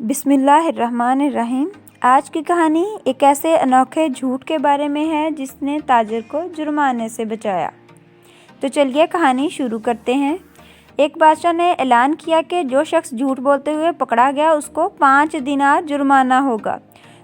बिस्मिल्लाहिर्रहमानिर्रहीम। आज की कहानी एक ऐसे अनोखे झूठ के बारे में है जिसने ताजिर को जुर्माने से बचाया। तो चलिए कहानी शुरू करते हैं। एक बादशाह ने ऐलान किया कि जो शख्स झूठ बोलते हुए पकड़ा गया उसको 5 दिनार जुर्माना होगा।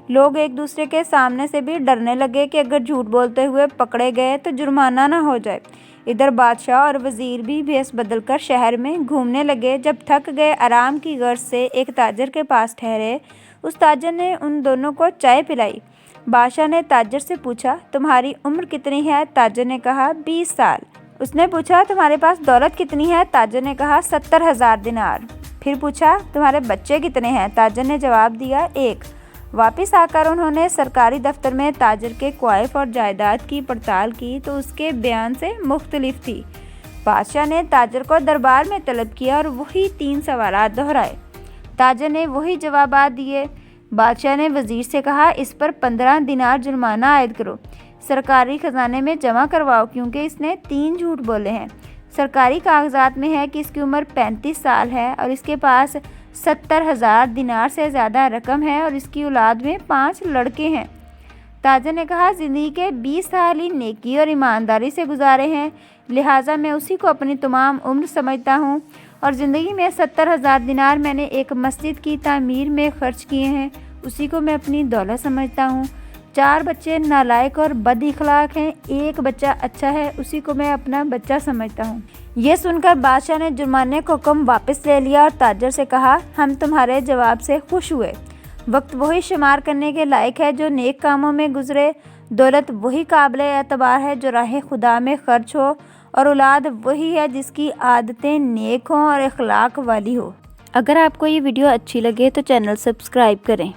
लोग एक दूसरे के सामने से भी डरने लगे कि अगर झूठ बोलते हुए पकड़े गए तो जुर्माना ना हो जाए। इधर बादशाह और वज़ीर भी भेस बदलकर शहर में घूमने लगे। जब थक गए आराम की गर्ज से एक ताजर के पास ठहरे। उस ताजर ने उन दोनों को चाय पिलाई। बादशाह ने ताजर से पूछा, तुम्हारी उम्र कितनी है? ताजर ने कहा 20 साल। उसने पूछा, तुम्हारे पास दौलत कितनी है? ताजर ने कहा 70,000 दिनार। फिर पूछा, तुम्हारे बच्चे कितने हैं? ताजर ने जवाब दिया 1। वापस आकर उन्होंने सरकारी दफ्तर में ताजर के क्वाइफ और जायदाद की पड़ताल की तो उसके बयान से मुख्तलिफ थी। बादशाह ने ताजर को दरबार में तलब किया और वही 3 सवालात दोहराए। ताजर ने वही जवाबात दिए। बादशाह ने वज़ीर से कहा, इस पर 15 दिनार जुर्माना आयद करो, सरकारी खजाने में जमा करवाओ, क्योंकि इसने 3 झूठ बोले हैं। सरकारी कागजात में है कि इसकी उम्र 35 साल है और इसके पास 70,000 दिनार से ज़्यादा रकम है और इसकी औलाद में 5 लड़के हैं। ताजर ने कहा, ज़िंदगी के 20 साल ही नेकी और ईमानदारी से गुजारे हैं, लिहाजा मैं उसी को अपनी तमाम उम्र समझता हूँ और ज़िंदगी में 70,000 दिनार मैंने एक मस्जिद की तामीर में खर्च किए हैं, उसी को मैं अपनी दौलत समझता हूँ। 4 बच्चे नालायक और बद इखलाक हैं, 1 बच्चा अच्छा है, उसी को मैं अपना बच्चा समझता हूँ। यह सुनकर बादशाह ने जुर्माने को हुक्म वापस ले लिया और ताजर से कहा, हम तुम्हारे जवाब से खुश हुए। वक्त वही शुमार करने के लायक है जो नेक कामों में गुजरे, दौलत वही काबिल एतबार है जो राह खुदा में खर्च हो, और औलाद वही है जिसकी आदतें नेक हों और अखलाक वाली हो। अगर आपको ये वीडियो अच्छी लगे तो चैनल सब्सक्राइब करें।